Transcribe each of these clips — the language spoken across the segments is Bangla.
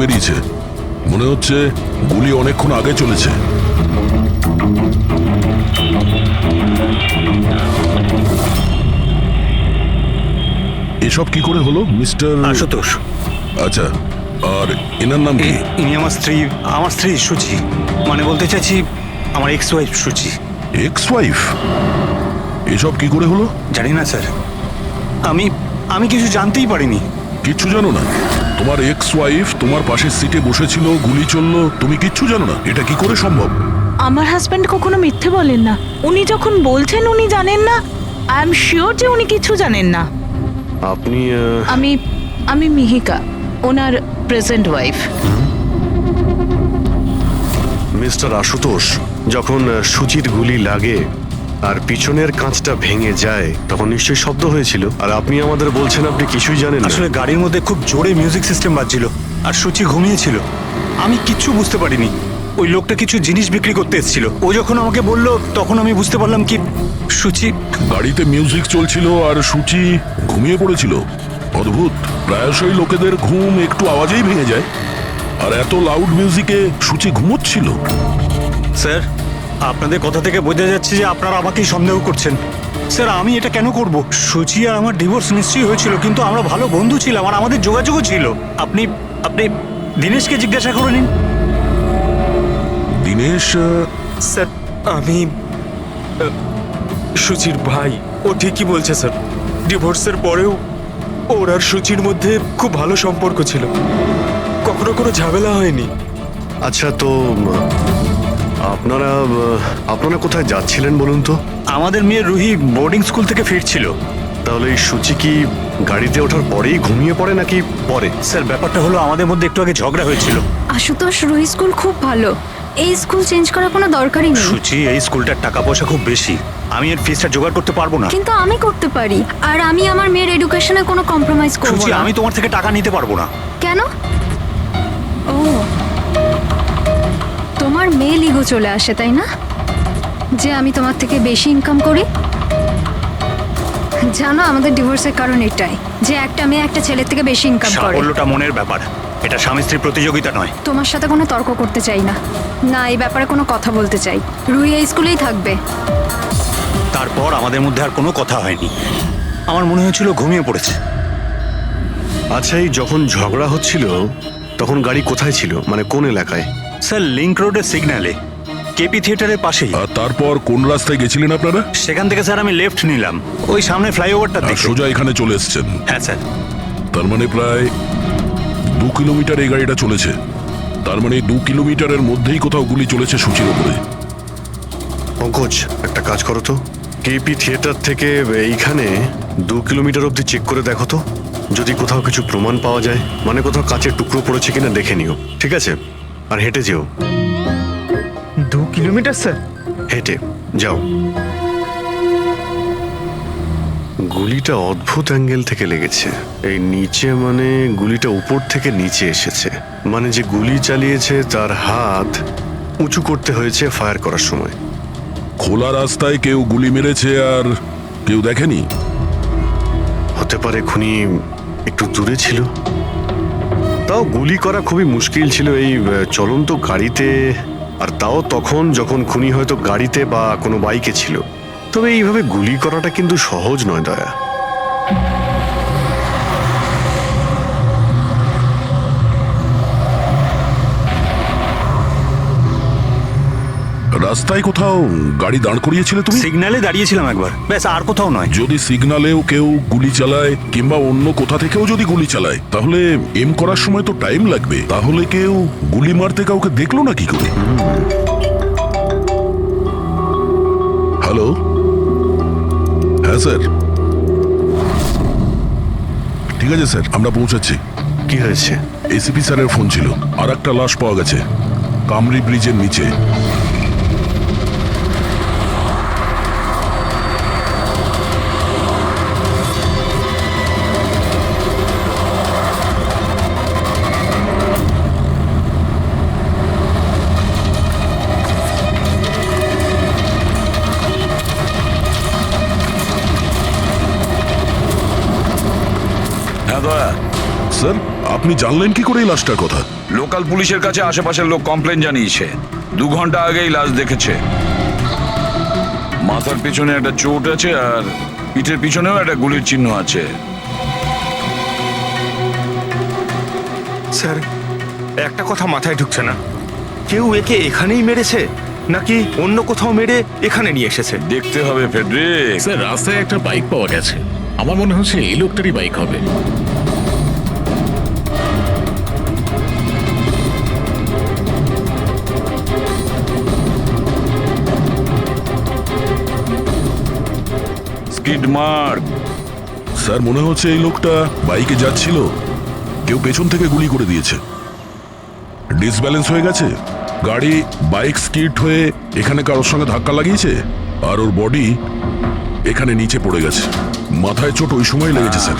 বেরিয়েছে। মনে হচ্ছে গুলি অনেকক্ষণ আগে চলেছে। এসব কি করে হলো মিস্টার আশুতোষ? আচ্ছা, আর এনার নাম কি? ইনি আমার স্ত্রী সুচি। মানে বলতে চাইছি আমার ex wife Suchi. Ex wife? এসব কি করে হলো? জানি না স্যার, আমি কিছু জানতেই পারিনি। কিচ্ছু জানো না? তোমার এক্স ওয়াইফ তোমার পাশের সিটে বসেছিল, গুলি চললো, তুমি কিচ্ছু জানো না? এটা কি করে সম্ভব? আমার হাজব্যান্ড কখনো মিথ্যে বলেন না। উনি যখন বলছেন উনি জানেন না, আই এম শিওর যে উনি কিছু জানেন না। আপনি আমি মিহিকা, ওনার প্রেজেন্ট ওয়াইফ। মিস্টার আশুতোষ, যখন সুচির গুলি লাগে আর পিছনের কাঁচটা ভেঙে যায় তখন নিশ্চয়ই শব্দ হয়েছিল, আর আপনি আমাদের বলছেন আপনি কিছুই জানেন না। আসলে গাড়ির মধ্যে খুব জোরে মিউজিক সিস্টেম বাজছিল আর সুচি ঘুমিয়েছিল। আমি কিচ্ছু বুঝতে পারিনি। ওই লোকটা কিছু জিনিস বিক্রি করতে এসেছিল। ও যখন আমাকে বললো তখন আমি বুঝতে পারলাম কি সুচি। গাড়িতে মিউজিক চলছিল আর সূচি ঘুমিয়ে পড়েছিল। অদ্ভুত, প্রায়শই লোকেদের ঘুম একটু আওয়াজেই ভেঙে যায়, আর এত লাউড মিউজিকে সূচি ঘুমোচ্ছিল। স্যার, আপনাদের কথা থেকে বোঝা যাচ্ছে যে আপনারা আমাকেই সন্দেহ করছেন। স্যার, আমি এটা কেন করব? সুচি আর আমার ডিভোর্স নিশ্চয়ই হয়েছিল, কিন্তু আমরা ভালো বন্ধু ছিলাম আর আমাদের যোগাযোগও ছিল। আপনি দীনেশকে জিজ্ঞাসা করে নিন। দীনেশ? স্যার, আমি সুচির ভাই। ও ঠিকই বলছে স্যার। ডিভোর্সের পরেও ওর আর সুচির মধ্যে খুব ভালো সম্পর্ক ছিল, কখনো কোনো ঝামেলা হয়নি। আচ্ছা, তো আপনারা কোথায় যাচ্ছিলেন বলুন তো? আমাদের মেয়ে রুহি বোর্ডিং স্কুল থেকে ফিরছিল। তাহলে এই সুচি কি গাড়িতে ওঠার পরেই ঘুমিয়ে পড়ে নাকি পরে? স্যার, ব্যাপারটা হলো আমাদের মধ্যে একটু আগে ঝগড়া হয়েছিল। আশুতোষ, রুহি স্কুল খুব ভালো, এই স্কুল চেঞ্জ করার কোনো দরকারই নেই। সুচি, এই স্কুলটার টাকা পয়সা খুব বেশি, আমি এর ফিসটা জোগাড় করতে পারবো না। কিন্তু আমি করতে পারি, আর আমি আমার মেয়ের এডুকেশনে কোনো কম্প্রোমাইজ করব সুচি, না। আমি তোমার থেকে টাকা নিতে পারবো না। কেন? ও, তোমার মেয়ে লিগো চলে আসে তাই না, যে আমি তোমার থেকে বেশি ইনকাম করি? জানো, আমাদের ডিভোর্সের কারণ এটাই, যে একটা মেয়ে একটা ছেলের থেকে বেশি ইনকাম করে। সাফল্যটা মনের ব্যাপার, এটা স্বামী স্ত্রীর প্রতিযোগিতা নয়। তোমার সাথে কোনো তর্ক করতে চাই না, না এই ব্যাপারে কোনো কথা বলতে চাই। রুহি এই স্কুলেই থাকবে। তারপর আমাদের মধ্যে আর কোনো কথা হয়নি। আমার মনে হয়েছিল ঘুমিয়ে পড়েছে। আচ্ছা, এই যখন ঝগড়া হচ্ছিল তখন গাড়ি কোথায় ছিল, মানে কোন এলাকায়? স্যার, লিংক রোডের সিগন্যালে, কেপি থিয়েটারের পাশেই। আর তারপর কোন রাস্তায় গেছিলেন আপনারা? সেখান থেকে স্যার আমি লেফট নিলাম, ওই সামনে ফ্লাইওভারটা আর দেখে। সোজা এখানে চলে এসেছেন? হ্যাঁ স্যার। তার মানে প্রায় 2 কিলোমিটার এই গাড়িটা চলেছে। তার মানে 2 কিলোমিটারের মধ্যেই কোথাও গুলি চলেছে সূচির উপরে। পঙ্কজ, একটা কাজ করো তো, কেপি থিয়েটার থেকে এইখানে 2 কিলোমিটার অবধি চেক করে দেখো তো, যদি কোথাও কিছু প্রমাণ পাওয়া যায়, মানে কোথাও কাচের টুকরো পড়েছে কিনা দেখে নিও, ঠিক আছে? আর হেঁটে যেও। 2 কিলোমিটার স্যার? হেঁটে যাও। গুলিটা অদ্ভুত অ্যাঙ্গেল থেকে লেগেছে, এই নিচে, মানে গুলিটা উপর থেকে নিচে এসেছে, মানে যে গুলি চালিয়েছে তার হাত উঁচু করতে হয়েছে ফায়ার করার সময়। খোলা রাস্তায় কেউ গুলি মেরেছে আর কেউ দেখেনি? হতে পারে খুনি একটু দূরে ছিল, তাও গুলি করা খুবই মুশকিল ছিল এই চলন্ত গাড়িতে, আর তাও তখন যখন খুনি হয়তো গাড়িতে বা কোনো বাইকে ছিল। তবে এইভাবে গুলি করাটা কিন্তু সহজ নয় দয়া। রাস্তায় কোথাও গাড়ি দাঁড় করিয়েছিলে তুমি? সিগন্যালে দাঁড়িয়েছিলাম একবার, ব্যাস, আর কোথাও নয়। যদি সিগন্যালেও কেউ গুলি চালায় কিংবা অন্য কোথা থেকেও যদি গুলি চালায়, তাহলে এম করার সময় তো টাইম লাগবে। তাহলে কেউ গুলি মারতে কাউকে দেখলো না কি করে? হ্যালো? হ্যাঁ স্যার, ঠিক আছে স্যার, আমরা পৌঁছাচ্ছি। কি হয়েছে? এসিপি স্যারের ফোন ছিল, আর একটা লাশ পাওয়া গেছে কামরি ব্রিজের নিচে। হ্যাঁ দয়া, স্যার, আপনি জানলেন কি করে এই লাশটার কথা? লোকাল পুলিশের কাছে আশেপাশের লোক কমপ্লেন জানিয়েছে 2 ঘন্টা আগেই লাশ দেখেছে। মাথার পিছনে একটা চোট আছে আর পিঠের পিছনেও একটা গুলির চিহ্ন আছে। স্যার, একটা কথা মাথায় ঢুকছে না, কেউ একে এখানেই মেরেছে নাকি অন্য কোথাও মেরে এখানে নিয়ে এসেছে? দেখতে হবে ফেডরিক। স্যার, রাস্তায় একটা বাইক পাওয়া গেছে। আমার মনে হচ্ছে এই লোকটারই বাইক হবে। Skid mark. স্যার, মনে হচ্ছে এই লোকটা বাইকে যাচ্ছিল, কেউ পেছন থেকে গুলি করে দিয়েছে। ডিসব্যালেন্স হয়ে গেছে, গাড়ি বাইক স্কিড হয়ে এখানে কারোর সঙ্গে ধাক্কা লাগিয়েছে, আর ওর বডি এখানে নিচে পড়ে গেছে। মাথায় চোট ওই সময় লেগেছে স্যার।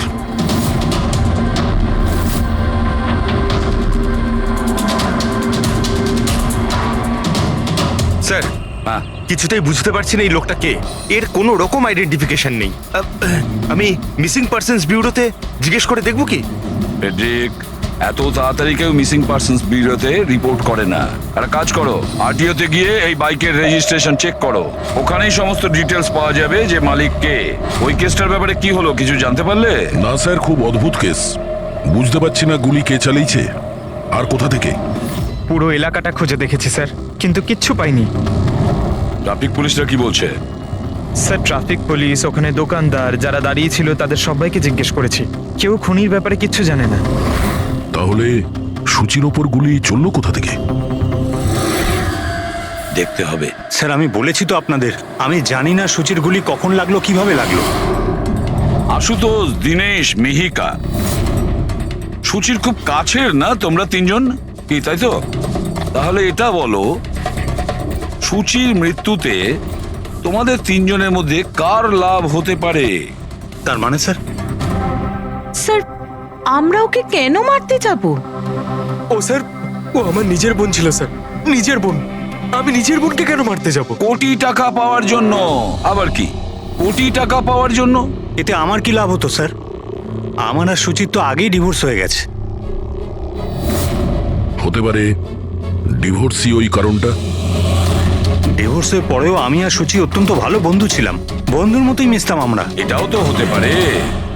স্যার, হ্যাঁ, কিছুতেই বুঝতে পারছি না এই লোকটা কে। এর কোনো রকম আইডেন্টিফিকেশন নেই। আমি মিসিং পার্সনস ব্যুরোতে জিজ্ঞেস করে দেখবো কি? ফেডরিক, এত তাড়াতাড়ি কেউ মিসিং পার্সনস ব্যুরোতে রিপোর্ট করে না। একটা কাজ করো, আরটিওতে গিয়ে এই বাইকের রেজিস্ট্রেশন চেক করো। ওখানেই সমস্ত ডিটেলস পাওয়া যাবে যে মালিক কে। ওই কেসটার ব্যাপারে কি হলো কিছু জানতে পারলে? না স্যার, খুব অদ্ভুত কেস। বুঝতে পারছি না গুলি কে চালিয়েছে আর কোথা থেকে। পুরো এলাকাটা খুঁজে দেখেছি স্যার, কিন্তু কিচ্ছু পাইনি। ট্রাফিক পুলিশরা কি বলছে? স্যার, ট্রাফিক পুলিশ, ওখানে দোকানদার যারা দাঁড়িয়ে ছিল তাদের সবাইকে জিজ্ঞেস করেছি, কেউ খুনির ব্যাপারে কিচ্ছু জানে না। তাহলে সূচির ওপর গুলি চললো কোথা থেকে? দেখতে হবে। স্যার, আমি বলেছি তো আপনাদের, আমি জানি না সূচির গুলি কখন লাগলো, কিভাবে লাগলো। আশুতোষ, দীনেশ, মিহিকা, সূচির খুব কাছের না তোমরা তিনজন, কি তাই তো? তাহলে এটা বলো, সূচির মৃত্যুতে তোমাদের তিনজনের মধ্যে কার লাভ হতে পারে? তার মানে স্যার, স্যার, আমরা ওকে কেন মারতে যাব? ও স্যার, ও আমার নিজের বোন ছিল স্যার, নিজের বোন। আমি নিজের বোনকে কেন মারতে যাব? কোটি টাকা পাওয়ার জন্য। আবার কি কোটি টাকা পাওয়ার জন্য? এতে আমার কি লাভ হতো স্যার? আমার আর সুচির তো আগেই ডিভোর্স হয়ে গেছে। হতে পারে ডিভোর্সই ওই কারণটা। ডিভোর্সের পরেও আমি আর সুচি অত্যন্ত ভালো বন্ধু ছিলাম, বন্ধুর মতোই মিশতাম আমরা। এটাও তো হতে পারে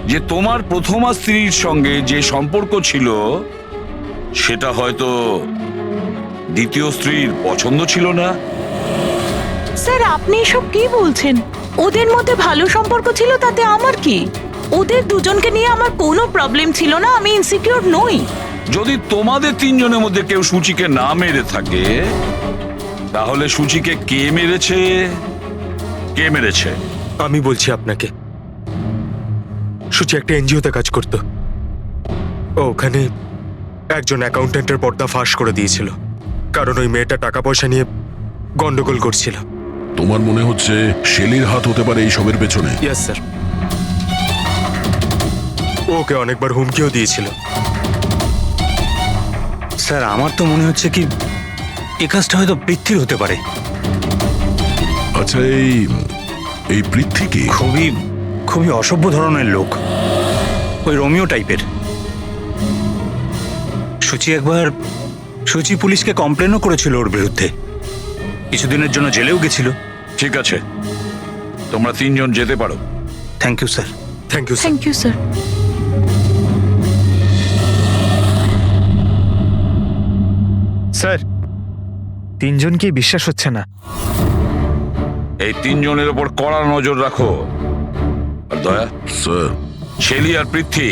যে তোমার প্রথমা স্ত্রীর সঙ্গে যে সম্পর্ক ছিল সেটা হয়তো দ্বিতীয় স্ত্রীর পছন্দ ছিল না। স্যার, আপনি এসব কি বলছেন? ওদের মধ্যে ভালো সম্পর্ক ছিল, তাতে আমার কি? ওদের দুজনকে নিয়ে আমার কোনো প্রবলেম ছিল না, আমি ইনসিকিউর নই। যদি তোমাদের তিনজনের মধ্যে কেউ সূচিকে না মেরে থাকে, তাহলে সূচিকে কে মেরেছে? কে মেরেছে? আমি বলছি আপনাকে, সুচি একটা এনজিওতে কাজ করত। ও ওখানে একজন অ্যাকাউন্টেন্টের পর্দা ফাঁস করে দিয়েছিল, কারণ ওই মেয়েটা টাকা পয়সা নিয়ে গন্ডগোল করছিল। তোমার মনে হচ্ছে শেলির হাত হতে পারে এই সবের পেছনে? ইয়েস স্যার, ওকে অনেকবার হুমকিও দিয়েছিল। স্যার, আমার তো মনে হচ্ছে কি এই কাজটা হয়তো পৃথ্বীর হতে পারে। আচ্ছা, এই পৃথ্বী কি? খুবই খুবই অসভ্য ধরনের লোক, ওই রোমিও টাইপের। সুচি পুলিশকে কমপ্লেনও করেছিল ওর বিরুদ্ধে, কিছুদিনের জন্য জেলেও গেছিল। ঠিক আছে, তোমরা তিনজন যেতে পারো। Thank you sir. Thank you sir. Thank you sir. Sir, তিনজনকেই বিশ্বাস হচ্ছে না। এই তিনজনের ওপর কড়া নজর রাখো। আর দয়া, স্যার, শেলি আর পৃথ্বী,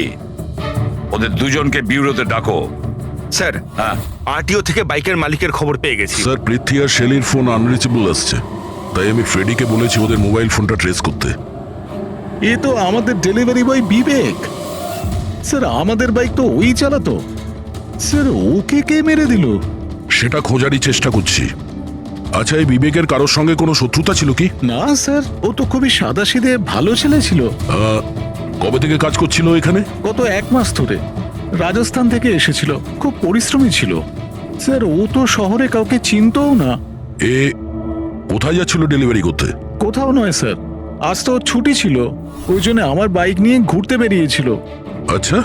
ওদের দুজনকে ব্যুরোতে ডাকো। স্যার, হ্যাঁ, আরটিও থেকে বাইকের মালিকের খবর পেয়ে গেছি। স্যার, পৃথ্বী আর শেলির ফোন আনরিচেবল আসছে, তাই আমি ফ্রেডিকে বলেছি ওদের মোবাইল ফোনটা ট্রেস করতে। এ তো আমাদের ডেলিভারি বয় বিবেক। স্যার, আমাদের বাইক তো ওই চালাতো। স্যার, ওকে কে মেরে দিল? সেটা খোঁজারই চেষ্টা করছি। আচ্ছা, এই বিবেকের কারোর সঙ্গে কোনো শত্রুতা ছিল কি? না স্যার, ও তো খুবই সাদাসিধে ভালো ছেলে ছিল। কবে থেকে কাজ করছিল এখানে? গত 1 মাস ধরে রাজস্থান থেকে এসেছিল, খুব পরিশ্রমী ছিল। স্যার, ও তো শহরে কাউকে চিনতও না। এ কোথায় যাচ্ছিল ডেলিভারি করতে? কোথাও নয় স্যার, আজ তো ওর ছুটি ছিল, ওই জন্য আমার বাইক নিয়ে ঘুরতে বেরিয়েছিল। আচ্ছা,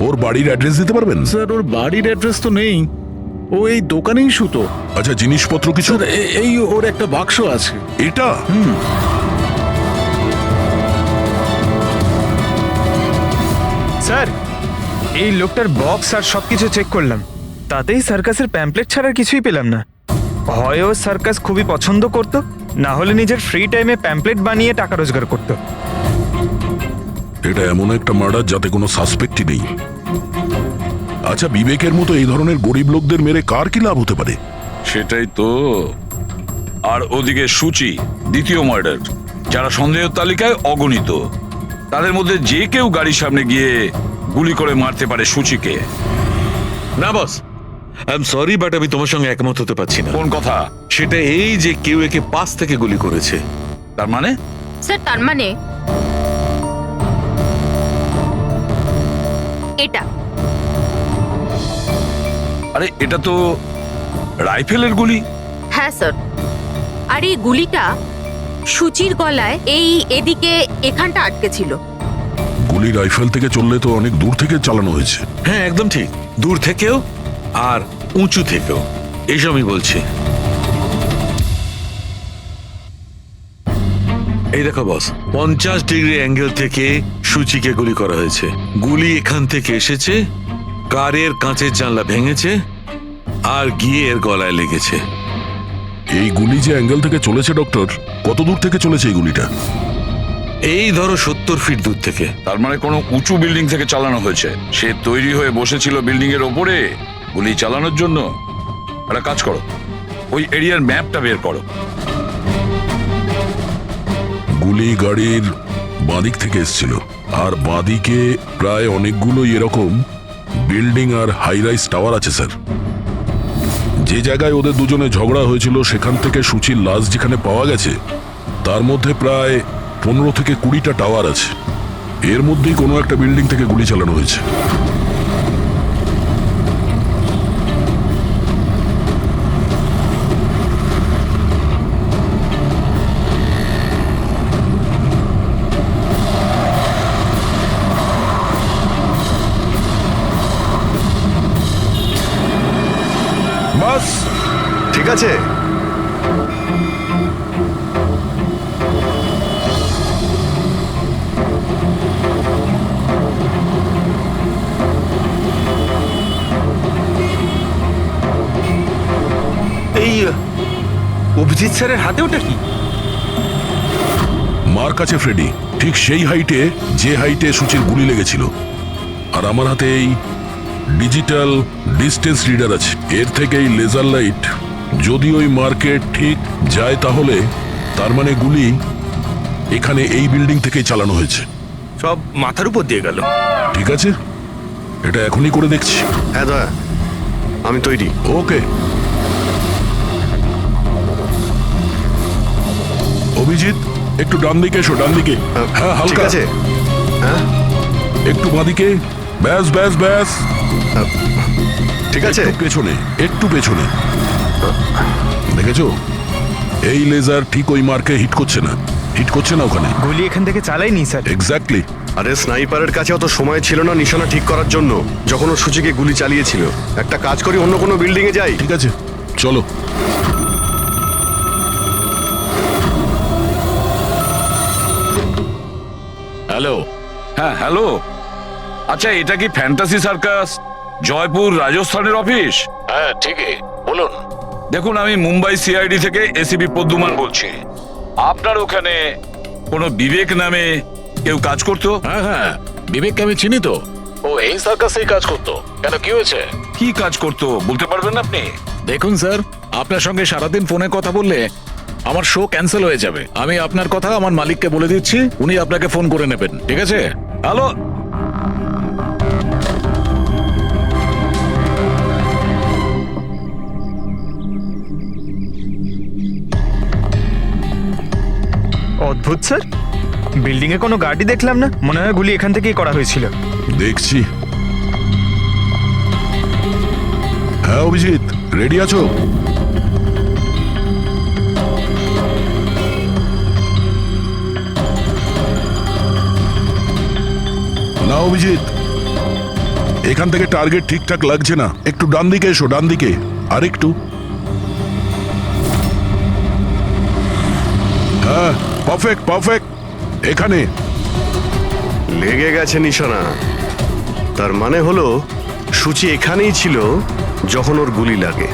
ওর বাড়ির অ্যাড্রেস দিতে পারবেন? স্যার ওর বাড়ির অ্যাড্রেস তো নেই, ও এই দোকানেই শুতো। আচ্ছা, জিনিসপত্র কিছু? স্যার এই ওর একটা বাক্স আছে। এটা স্যার, এই লোকটার বক্স আর সবকিছু চেক করলাম, তাতেই সার্কাসের প্যাম্পলেট ছাড়া আর কিছুই পেলাম না। হয় ও সার্কাস খুবই পছন্দ করত, না হলে নিজের ফ্রি টাইমে প্যাম্পলেট বানিয়ে টাকা রোজগার করত। এটা এমন একটা মার্ডার যাতে কোনো সাসপেক্টই নেই। আচ্ছা, বিবেকের মতো এই ধরনের গরিব লোকদের মেরে কার কি লাভ হতে পারে? সেটাই তো। আর ওদিকে সূচি, দ্বিতীয় মার্ডার, যারা সন্দেহের তালিকায় অগণিত, তাদের মধ্যে যে কেউ গাড়ির সামনে গিয়ে গুলি করে মারতে পারে সূচিকে। না বস, আই এম সরি বাট আমি তোমার সঙ্গে একমত হতে পারছি না। কোন কথা? সেটা এই যে কেউ একে পাশ থেকে গুলি করেছে। তার মানে? স্যার তার মানে এটা। আরে এটা তো রাইফেলের গুলি। হ্যাঁ স্যার, আর এই গুলিটা সূচির গলায় এই এদিকে এখানটা আটকে ছিল। গুলি রাইফেল থেকে চললে তো অনেক দূর থেকে চালানো হয়েছে। হ্যাঁ একদম ঠিক, দূর থেকেও আর উঁচু থেকেও, এইসব আমি বলছি। এই দেখো বস, 50 ডিগ্রি অ্যাঙ্গেল থেকে সূচিকে গুলি করা হয়েছে। গুলি এখান থেকে এসেছে, কারের কাঁচের জানলা ভেঙেছে আর গিয়ে এর গলায় লেগেছে। এই গুলি যে অ্যাঙ্গেল থেকে চলেছে ডক্টর, কত দূর থেকে চলেছে এই গুলিটা? এই ধরো 70 ফিট দূর থেকে। তার মানে কোনো উঁচু বিল্ডিং থেকে চালানো হয়েছে। সে তৈরি হয়ে বসেছিল বিল্ডিং এর ওপরে গুলি চালানোর জন্য। একটা কাজ করো, ওই এরিয়ার ম্যাপটা বের করো। গুলি গাড়ির বাঁদিক থেকে এসেছিল, আর বাঁদিকে প্রায় অনেকগুলো এরকম বিল্ডিং আর হাই রাইজ টাওয়ার আছে স্যার। যে জায়গায় ওদের দুজনে ঝগড়া হয়েছিল সেখান থেকে সূচির লাশ যেখানে পাওয়া গেছে, তার মধ্যে প্রায় 15 থেকে 20টা টাওয়ার আছে। এর মধ্যেই কোনো একটা বিল্ডিং থেকে গুলি চালানো হয়েছে। বাস ঠিক আছে। এই অভিজিৎ স্যারের হাতে ওটা কি? মার কাছে ফ্রেডি, ঠিক সেই হাইটে যে হাইটে সূচির গুলি লেগেছিল। আর আমার হাতে এই ডিজিটাল ডিস্টেন্স রিডার আছে। এর থেকে এই লেজার লাইট যদি ওই মার্কেট ঠিক যায়, তাহলে তার মানে গুলি এখানে এই বিল্ডিং থেকেই চালানো হয়েছে। সব মাথার উপর দিয়ে গেল। ঠিক আছে, এটা এখনই করে দেখছি। হ্যাঁ দয়া, আমি তৈরি। ওকে অভিজিৎ, একটু ডান দিকে এসো, ডান দিকে। হ্যাঁ, ঠিক হালকা আছে। হ্যাঁ একটু বাঁদিকে। ব্যাস ব্যাস ব্যাস, ঠিক আছে। একটু পেছনে, একটু পেছনে। দেখেছো, এই লেজার ঠিক ওই মার্কে হিট করছে না, হিট করছে না ওখানে। গুলি এখান থেকে চালাইনি স্যার। এক্স্যাক্টলি। আরে স্নাইপারের কাছে অত সময় ছিল না নিশানা ঠিক করার জন্য যখন ও সূচিকে গুলি চালিয়েছিল। একটা কাজ করি, অন্য কোনো বিল্ডিং এ যাই। ঠিক আছে, চলো। হ্যালো। হ্যাঁ হ্যালো। আচ্ছা, এটা কি ফ্যান্টাসি সার্কাস জয়পুর রাজস্থানের অফিস? হ্যাঁ ঠিকই, বলুন। দেখুন, আমি মুম্বাই সিআইডি থেকে এসিপি পদ্মমান বলছি। আপনার ওখানে কোনো বিবেক নামে কেউ কাজ করতো? হ্যাঁ হ্যাঁ, বিবেককে আমি চিনি তো, ও এই সার্কাসেই কাজ করতো। কেন, কি হয়েছে? কি কাজ করতো বলতে পারবেন আপনি? দেখুন স্যার, আপনার সঙ্গে সারাদিন ফোনে কথা বললে আমার শো ক্যান্সেল হয়ে যাবে। আমি আপনার কথা আমার মালিককে বলে দিচ্ছি, উনি আপনাকে ফোন করে নেবেন। ঠিক আছে? হ্যালো। অদ্ভুত স্যার, বিল্ডিং এ কোনো গাড়ি দেখলাম না, মনে হয় গুলি এখান থেকেই করা হয়েছিল। দেখছি। হ্যাঁ অভিজিৎ, রেডি আছো? না অভিজিৎ, এখান থেকে টার্গেট ঠিকঠাক লাগছে না, একটু ডান দিকে এসো, ডান দিকে আর একটু। হ্যাঁ, পারফেক্ট পারফেক্ট, এখানে। লেগে গেছে নিশানা। তার মানে হলো সূচি এখানেই ছিল যখন ওর গুলি লাগে।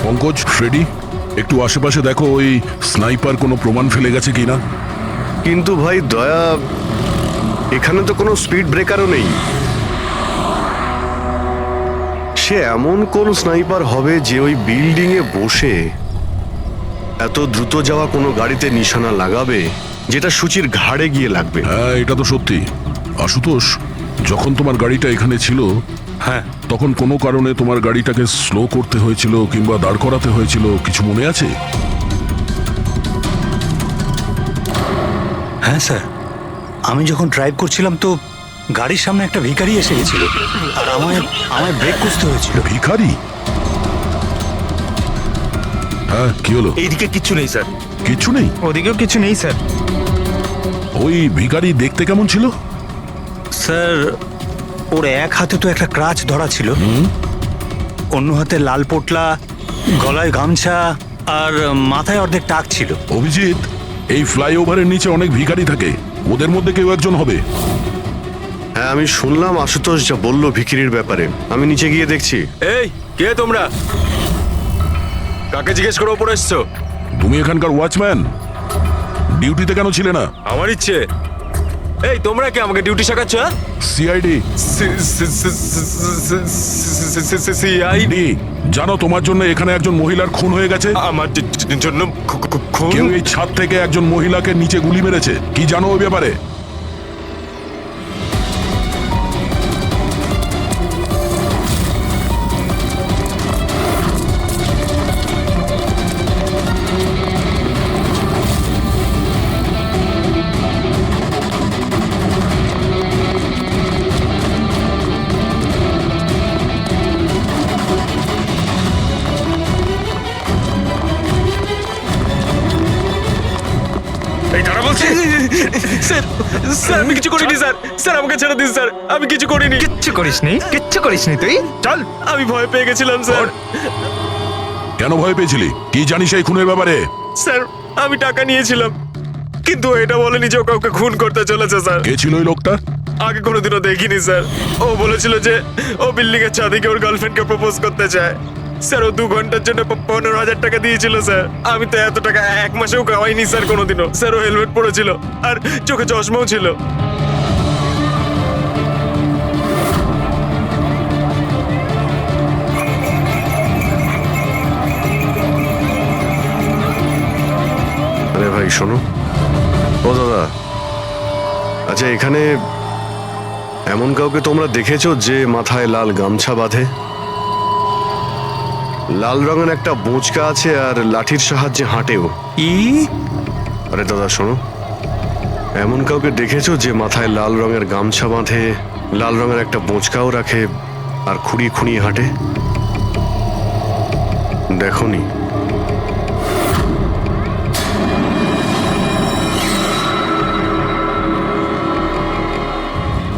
পঙ্কজ, ফ্রেডি, একটু আশেপাশে দেখো ওই স্নাইপার কোনো প্রমাণ ফেলে গেছে কিনা। কিন্তু ভাই দয়া, এখানে তো কোনো স্পিড ব্রেকারও নেই। সে এমন কোন স্নাইপার হবে যে ওই বিল্ডিং এ বসে এত দ্রুত যাওয়া কোনো গাড়িতে নিশানা লাগাবে যেটা সূচির ঘাড়ে গিয়ে লাগবে? হ্যাঁ, এটা তো সত্যি। আশুতোষ, যখন তোমার গাড়িটা এখানে ছিল, হ্যাঁ তখন কোনো কারণে তোমার গাড়িটাকে স্লো করতে হয়েছিল কিংবা দাঁড় করাতে হয়েছিল, কিছু মনে আছে? হ্যাঁ স্যার, আমি যখন ড্রাইভ করছিলাম তো গাড়ির সামনে একটা ভিখারি এসে গেছিল আর আমায় ব্রেক কষতে হয়েছিল। ভিখারি? হ্যাঁ, কি হলো? এইদিকে কিচ্ছু নেই স্যার। কিছু নেই? ওদিকেও কিছু নেই স্যার। ওই ভিখারি দেখতে কেমন ছিল? স্যার, ওর এক হাতে তো একটা ক্রাচ ধরা ছিল, অন্য হাতে লাল পোটলা, গলায় গামছা আর মাথায় অর্ধেক টাক ছিল। অভিজিৎ, এই ফ্লাইওভারের নিচে অনেক ভিখারি থাকে, ওদের মধ্যে কেউ একজন হবে। হ্যাঁ, আমি শুনলাম আশুতোষ যা বললো ভিখিরির ব্যাপারে। আমি নিচে গিয়ে দেখছি। এই কে তোমরা? কাকে জিজ্ঞেস করে ওপরে এসছো? তুমি এখানকার ওয়াচম্যান, ডিউটিতে কেন ছিলে না? আমার ইচ্ছে। এই তোমরা কি আমাকে ডিউটি শেখাচ্ছ? সিআইডি। সিআইডি? জানো তোমার জন্য এখানে একজন মহিলার খুন হয়ে গেছে? আমার জন্য খুন? কেউ এই ছাদ থেকে একজন মহিলাকে নিচে গুলি মেরেছে, কি জানো ওই ব্যাপারে? এই দাঁড়া বলছি। স্যার, স্যার আমি কিছু করিনি স্যার। স্যার আমাকে ছেড়ে দিন স্যার, আমি কিছু করিনি। কিচ্ছু করিসনি, কিচ্ছু করিসনি তুই। চল। আমি ভয় পেয়ে গেছিলাম স্যার। কেন ভয় পেয়েছিলি? কি জানিস এই খুনের ব্যাপারে? স্যার, আমি টাকা নিয়েছিলাম, কিন্তু এটা বলেনি যে ও কাউকে খুন করতে চলেছে স্যার। কে ছিল ওই লোকটা? আগে কোনোদিনও দেখিনি স্যার। ও বলেছিল যে ও বিল্ডিং এর ছাদে গিয়ে ওর গার্লফ্রেন্ডকে প্রপোজ করতে চায়। স্যার, ও 2 ঘন্টার জন্য 15,000 টাকা দিয়েছিল স্যার। আমি তো এত টাকা এক মাসেও কামাইনি স্যার কোনোদিনও। স্যার, ও হেলমেট পরেছিল আর চোখে চশমাও ছিল। আরে ভাই শোনো। ও দাদা, আচ্ছা এখানে এমন কাউকে তোমরা দেখেছো যে মাথায় লাল গামছা বাঁধে, লাল রঙের একটা বোঁচকা আছে আর লাঠির সাহায্যে হাঁটেও? আরে দাদা শোনো, এমন কাউকে দেখেছো যে মাথায় লাল রঙের গামছা বাঁধে, লাল রঙের একটা বোঁচকাও রাখে আর খুঁড়িয়ে খুঁড়িয়ে হাঁটে? দেখোনি?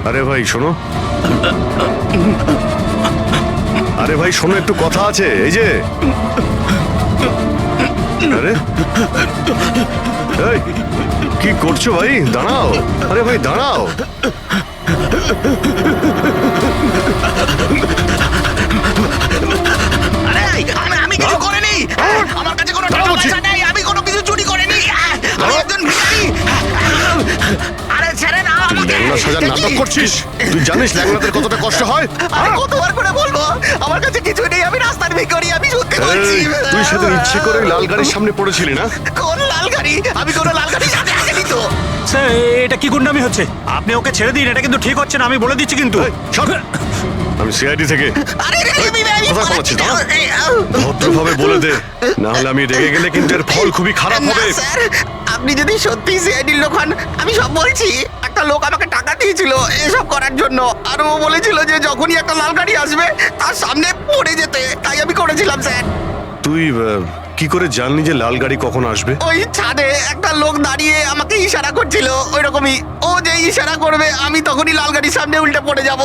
আরে ভাই শোনো, আরে ভাই শোনো, একটু কথা আছে। এই যে, আরে এই, কি করছো ভাই? দাঁড়াও। আরে ভাই দাঁড়াও। আমি কিছু করিনি, আমার কাছে কোনো টাকা পয়সা নেই, আমি কোনো কিছু চুরি করিনি, আমি একজন ভিখারি। আরে ছেড়ে না আমাকে। ল্যাংড়া সাজার নাটক করছিস? তুই জানিস ল্যাংড়াদের কতটা কষ্ট হয়? আরে কতবার করে বলবো, আমার কাছে কিছু নেই, আমি রাস্তার ভিখারি, আমি সত্যি বলছি। এই, তুই সেদিন ইচ্ছে করে লাল গাড়ির সামনে পড়েছিলি না? কোন লাল গাড়ি? আমি কোনো লাল গাড়ির সাথে আসিনি তো। স্যার, এটা কি গুন্ডামি হচ্ছে? আপনি ওকে ছেড়ে দিন, এটা কিন্তু ঠিক হচ্ছে না, আমি বলে দিচ্ছি কিন্তু। এই, সর। আমি সিআইডি থেকে। আরে কথা বলাচ্ছি, দাঁড়া। ভদ্রভাবে বলে দে, না হলে আমি রেগে গেলে কিন্তু এর ফল খুবই খারাপ হবে। স্যার, আপনি যদি সত্যি সিআইডির লোক হন, আমি সব বলছি। একটা লোক আমাকে টাকা দিয়েছিল এসব করার জন্য, আর ও বলেছিল যে যখনই একটা লাল গাড়ি আসবে তার সামনে পড়ে যেতে, তাই আমি করেছিলাম স্যার। তুই কি করে জানলি যে লাল গাড়ি কখন আসবে? ওই ছাদে একটা লোক দাঁড়িয়ে আমাকে ইশারা করছিল, ওই রকমই। ও যে ইশারা করবে আমি তখনই লাল গাড়ির সামনে উল্টে পড়ে যাব।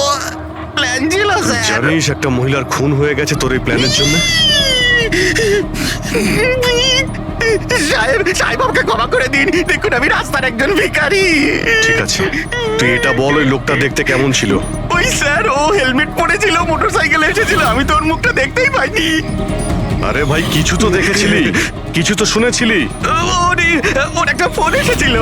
প্ল্যান ছিল স্যার। জানিস একটা মহিলার খুন হয়ে গেছে তোর এই প্ল্যানের জন্য? সাহেব আমাকে ক্ষমা করে দিন, দেখুন আমি রাস্তার একজন ভিখারি। ঠিক আছে, তুই এটা বল ওই লোকটা দেখতে কেমন ছিল? ওই স্যার, ও হেলমেট পরেছিল, মোটরসাইকেলে এসেছিল, আমি তো ওর মুখটা দেখতেই পাইনি। আরে ভাই, কিছু তো দেখেছিলি, কিছু তো শুনেছিলি। ওর একটা ফোন এসেছিল,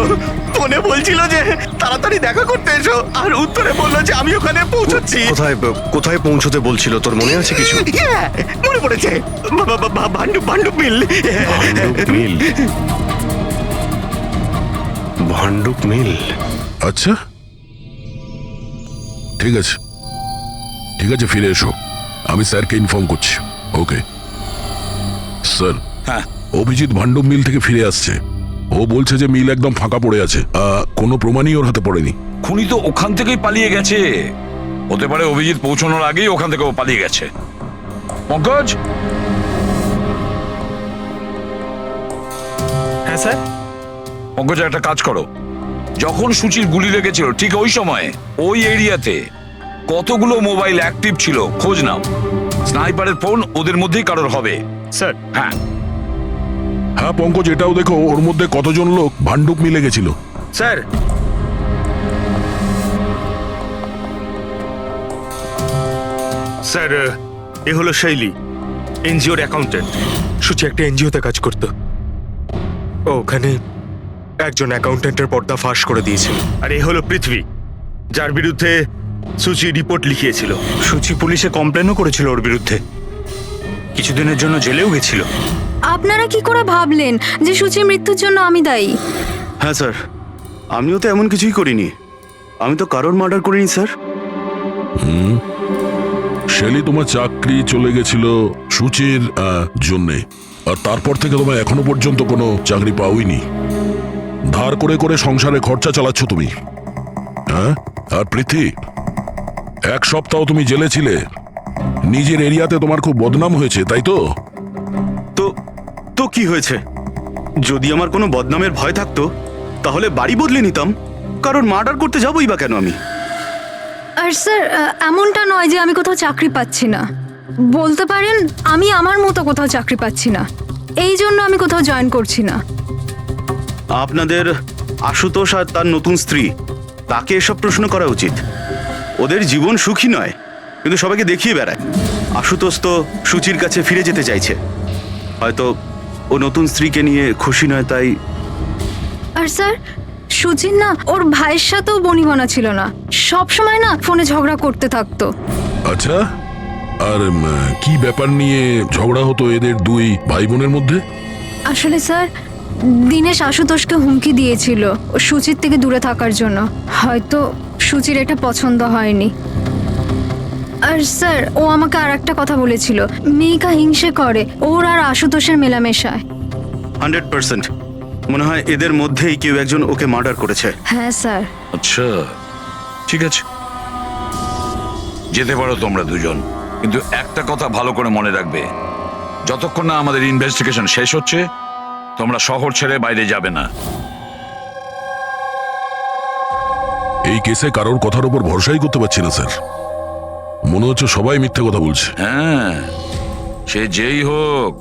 ফোনে বলছিল যে তাড়াতাড়ি দেখা করতে এসো, আর উত্তরে বললো যে আমি ওখানে পৌঁছচ্ছি। কোথায় কোথায় পৌঁছতে বলছিল, তোর মনে আছে কিছু? হ্যাঁ, মনে পড়েছে, ভান্ডুপ মিল। ভান্ডুপ মিল, ভান্ডুপ মিল। আচ্ছা, ঠিক আছে, ঠিক আছে, ফিরে এসো, আমি স্যারকে ইনফর্ম করছি। Okay sir. হ্যাঁ, অভিজিৎ ভান্ডুপ মিল থেকে ফিরে আসছে। ও বলছে যে মিল একদম ফাঁকা পড়ে আছে, কোনো প্রমাণই ওর হাতে পড়েনি। খুনি তো ওখান থেকেই পালিয়ে গেছে। হতে পারে অভিজিৎ পৌঁছানোর আগেই ওখান থেকে ও পালিয়ে গেছে। পঙ্কজ। হ্যাঁ স্যার। পঙ্কজ, একটা কাজ করো, যখন সুচির গুলি লেগেছিল ঠিক ওই সময়ে ওই এরিয়াতে কতগুলো মোবাইল অ্যাক্টিভ ছিল খোঁজ নাও। স্নাইপারের ফোন ওদের মধ্যেই কারোর হবে। স্যার। হ্যাঁ হ্যাঁ পঙ্কজ, এটাও দেখো ওর মধ্যে কতজন লোক ভান্ডুপ মিলে গেছিল। স্যার, স্যার এ হলো শৈলী, এনজিওর অ্যাকাউন্টেন্ট। সুচি একটা এনজিওতে কাজ করত। ও ওখানে একজন অ্যাকাউন্টেন্টের পর্দা ফাঁস করে দিয়েছিল। আর এ হলো পৃথ্বী, যার বিরুদ্ধে সুচি রিপোর্ট লিখিয়েছিল। সুচি পুলিশে কমপ্লেনও করেছিল ওর বিরুদ্ধে, কিছুদিনের জন্য জেলেও গেছিল। আপনারা কি করে ভাবলেন যে সুচির মৃত্যুর জন্য আমি দায়ী? হ্যাঁ স্যার, আমিও তো এমন কিছুই করিনি, আমি তো কারোর মার্ডার করিনি স্যার। শেলি, তোমার চাকরি চলে গেছিল সুচির জন্যে, আর তারপর থেকে তোমার এখনো পর্যন্ত কোনো চাকরি পাওইনি। ধার করে করে সংসারে খরচা চালাচ্ছ তুমি। হ্যাঁ, আর পৃথ্বী, এক সপ্তাহ তুমি জেলে ছিলে, নিজের এরিয়াতে তোমার খুব বদনাম হয়েছে, তাই তো? তো কি হয়েছে? যদি আমার কোনো বদনামের ভয় থাকতো তাহলে বাড়ি বদলে নিতাম, কারণ মার্ডার করতে যাবোই বা কেন আমি? আর স্যার, এমনটা নয় যে আমি কোথাও চাকরি পাচ্ছি না। বলতে পারেন আমি আমার মতো কোথাও চাকরি পাচ্ছি না, এই জন্য আমি কোথাও জয়েন করছি না। আপনাদের আশুতোষ আর তার নতুন স্ত্রী, তাকে এসব প্রশ্ন করা উচিত। ওদের জীবন সুখী নয়, কিন্তু সবাইকে দেখিয়ে বেড়ায়। আশুতোষ তো সুচির কাছে ফিরে যেতে চাইছে, হয়তো ও নতুন স্ত্রীকে নিয়ে খুশি নয়, তাই। আর স্যার, সুচির না ওর ভাইয়ের সাথেও বনিবনা ছিল না, সব সময় না ফোনে ঝগড়া করতে থাকতো। আচ্ছা, আর কি ব্যাপার নিয়ে ঝগড়া হতো এদের দুই ভাই বোনের মধ্যে? আসলে স্যার, দিনেশ আশুতোষকে হুমকি দিয়েছিল ও সুচির থেকে দূরে থাকার জন্য। হয়তো সুচির এটা পছন্দ হয়নি। আর স্যার, ও আমাকে আর একটা কথা বলেছিল, মেয়েকা হিংসে করে ওর আর আশুতোষের মেলামেশায়। 100% মনে হয় এদের মধ্যেই কেউ একজন ওকে মার্ডার করেছে। হ্যাঁ স্যার। আচ্ছা, ঠিক আছে, যেতে পারো তোমরা দুজন, কিন্তু একটা কথা ভালো করে মনে রাখবে, যতক্ষণ না আমাদের ইনভেস্টিগেশন শেষ হচ্ছে তোমরা শহর ছেড়ে বাইরে যাবে না। এই কেসে কারোর কথার উপর ভরসাই করতে পারছি না স্যার, মনে হচ্ছে সবাই মিথ্যে কথা বলছে। হ্যাঁ, সে যেই হোক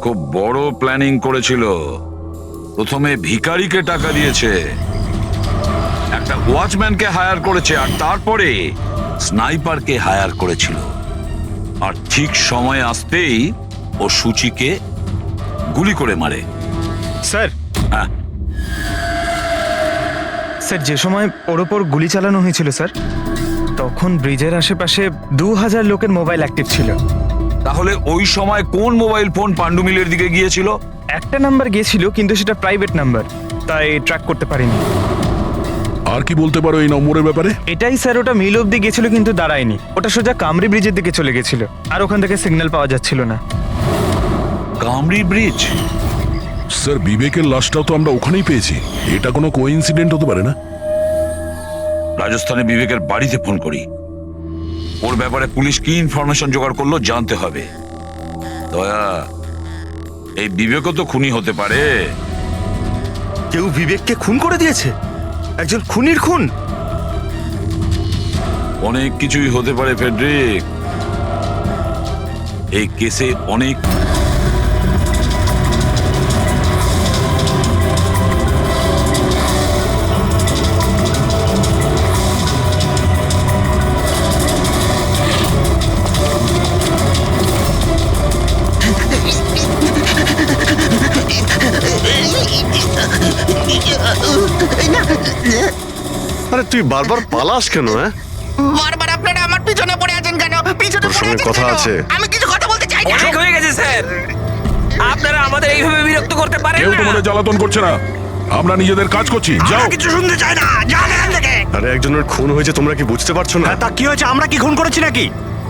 খুব বড় প্ল্যানিং করেছিল। প্রথমে ভিখারিকে টাকা দিয়েছে, একটা ওয়াচম্যানকে হায়ার করেছে, আর তারপরে স্নাইপারকে হায়ার করেছিল। আর ঠিক সময় আসতেই ও সুচিকে গুলি করে মারে। স্যার, হ্যাঁ, স্যার যে সময় ওর ওপর গুলি চালানো হয়েছিল স্যার, তখন ব্রিজের আশেপাশে 2000 লোকের মোবাইল অ্যাক্টিভ ছিল। তাহলে ওই সময় কোন মোবাইল ফোন পান্ডু মিলের দিকে গিয়েছিল? একটা নাম্বার গিয়েছিল, কিন্তু সেটা প্রাইভেট নাম্বার, তাই ট্র্যাক করতে পারিনি। আর কি বলতে পারো এই নম্বরের ব্যাপারে? এটাই স্যার, ওটা মিল অব্দি গেছিল কিন্তু দাঁড়ায়নি, ওটা সোজা কামরি ব্রিজের দিকে চলে গেছিল, আর ওখান থেকে সিগন্যাল পাওয়া যাচ্ছিল না। কামরি ব্রিজ? স্যার, বিবেকের লাশটাও তো আমরা ওখানেই পেয়েছি, এটা কোনো কোইন্সিডেন্ট হতে পারে না? রাজস্থানে বিবেকের বাড়িতে ফোন করি, ওর ব্যাপারে পুলিশ কি ইনফরমেশন জোগাড় করলো জানতে হবে। দয়া, এই বিবেকও তো খুনি হতে পারে। কেউ বিবেককে খুন করে দিয়েছে, একজন খুনির খুন। অনেক কিছুই হতে পারে ফেডরিক। এই কেসে অনেক আরে তুই বারবার পালাস কেন? হ্যাঁ, বারবার আপনারা আমার পিছনে পড়ে আছেন কেন? পিছনে তোর পড়ে সঙ্গে আছেন কথা কেন? আছে। আমি কিছু কথা বলতে চাই না। অনেক হয়ে গেছে স্যার, আপনারা আমাদের এইভাবে বিরক্ত করতে পারেন কেউ না। তোমাদের জ্বালাতন করছে না, আমরা নিজেদের কাজ করছি। যাও। কিছু শুনতে চাই না, যান এখান থেকে। আরে একজনের খুন হয়েছে, তোমরা কি বুঝতে পারছো না? হ্যাঁ, তা কি হয়েছে? আমরা কি খুন করেছি নাকি?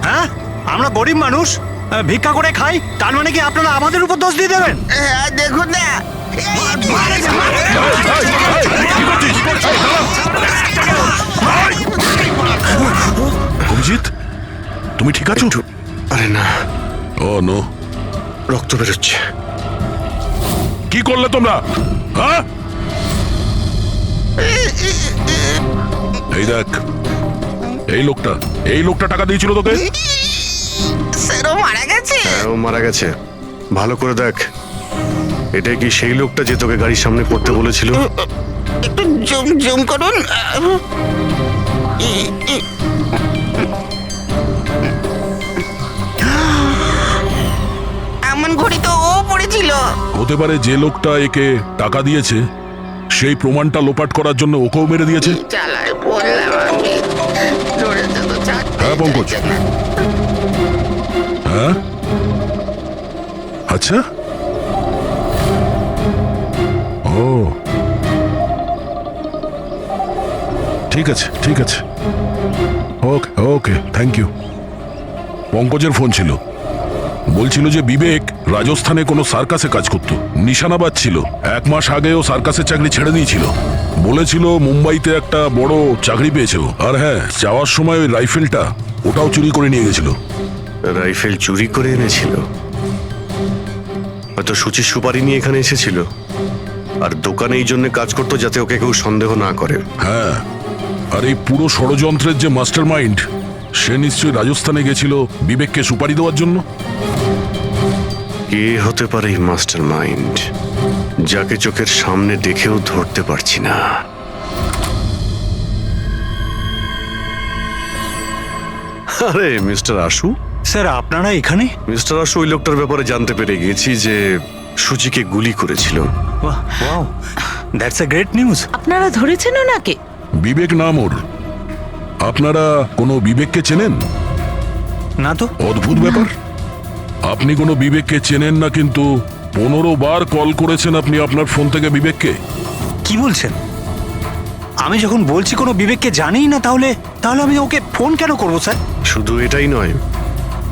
হ্যাঁ, আমরা গরিব মানুষ, ভিক্ষা করে খাই, তার মানে কি আপনারা আমাদের উপর দোষ দিয়ে দেবেন? হ্যাঁ, দেখুন না। অভিজিৎ, তুমি ঠিক আছো? আরে না, ও নো, রক্ত বেরোচ্ছে। কি করলে তোমরা? হ্যাঁ, এই দেখ, এই লোকটা টাকা দিয়েছিল তোকে। স্যার, ও মারা গেছে। হ্যাঁ, ও মারা গেছে। ভালো করে দেখ, এটা কি সেই লোকটা যে তোকে গাড়ির সামনে পড়তে বলেছিল? একটু জুম করুন। এমন ঘড়ি তো ও পড়েছিল। হতে পারে যে লোকটা একে টাকা দিয়েছে সেই প্রমাণটা লোপাট করার জন্য ওকেও মেরে দিয়েছে। চালায় বললাম আমি, ধরেছে তো ছাড়তে হ্যাঁ, পঙ্কজ। চাইছে না। হ্যাঁ, আচ্ছা। ও, ঠিক আছে, ঠিক আছে, ওকে ওকে, থ্যাংক ইউ। পঙ্কজের ফোন ছিল, বলছিল যে বিবেক রাজস্থানে কোনো সার্কাসে কাজ করত, নিশানাবাদ ছিল। 1 মাস আগেও সার্কাসের চাকরি ছেড়ে দিয়েছিল। বলেছিল মুম্বাইতে একটা বড় চাকরি পেয়েছে ও। আর হ্যাঁ, যাওয়ার সময় ওই রাইফেলটা ওটাও চুরি করে নিয়ে গেছিল। রাইফেল চুরি করে এনেছিল? হয়তো সুচির সুপারি নিয়ে এখানে এসেছিল, আর দোকানে এই জন্য কাজ করতো যাতে ওকে কেউ সন্দেহ না করে। হ্যাঁ, আর এই পুরো ষড়যন্ত্রের যে মাস্টার মাইন্ড, সে নিশ্চয়ই রাজস্থানে গেছিল বিবেককে সুপারি দেওয়ার জন্য। কে হতে পারে এই মাস্টার মাইন্ড, যাকে চোখের সামনে দেখেও ধরতে পারছি না? আরে মিস্টার আশু। স্যার, আপনারা এখানে? মিস্টার আশু, ওই লোকটার ব্যাপারে জানতে পেরে গেছি যে সুচিকে গুলি করেছিল। বাহ, wow, that's a great news. আপনারা ধরেছেন ওনাকে? বিবেক নাম ওর। আপনারা কোনো বিবেককে চেনেন? না তো। অদ্ভুত ব্যাপার, আপনি কোনো বিবেককে চেনেন না, কিন্তু 15 বার কল করেছেন আপনি আপনার ফোন থেকে বিবেককে। কি বলছেন? আমি যখন বলছি কোনো বিবেককে জানিই না, তাহলে আমি ওকে ফোন কেন করবো স্যার? শুধু এটাই নয়,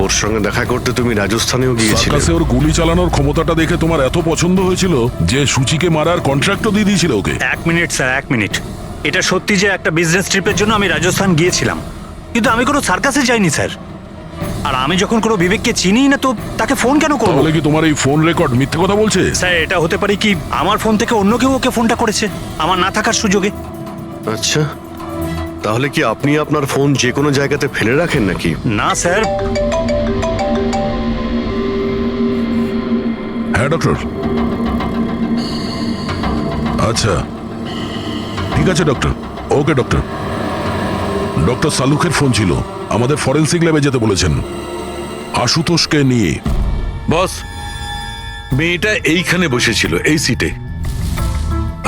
ওর সঙ্গে দেখা করতে তুমি রাজস্থানেও গিয়েছিলে। সার্কাসে ওর গুলি চালানোর ক্ষমতাটা দেখে তোমার এত পছন্দ হয়েছিল যে সুচিকে মারার কন্ট্রাক্টও দিয়ে দিয়েছিল ওকে। 1 মিনিট স্যার, 1 মিনিট। এটা সত্যি যে একটা বিজনেস ট্রিপের জন্য আমি রাজস্থান গিয়েছিলাম, কিন্তু আমি কোনো সার্কাসে যাইনি স্যার। আর আমি যখন কোনো বিবেককে চিনি না, তো তাকে ফোন কেন করবো? তাহলে কি তোমার এই ফোন রেকর্ড মিথ্যে কথা বলছে? স্যার, এটা হতে পারে কি আমার ফোন থেকে অন্য কেউ ওকে ফোনটা করেছে আমার না থাকার সুযোগে। আচ্ছা, তাহলে কি আপনি আপনার ফোন যে কোনো জায়গাতে ফেলে রাখেন নাকি? না স্যার। হ্যাঁ ডক্টর। আচ্ছা, ঠিক আছে ডক্টর। ওকে ডক্টর। ডক্টর সালুখের ফোন ছিল, আমাদের ফরেন্সিক ল্যাবে যেতে বলেছেন আশুতোষকে নিয়ে। বস, মেয়েটা এইখানে বসেছিল এই সিটে,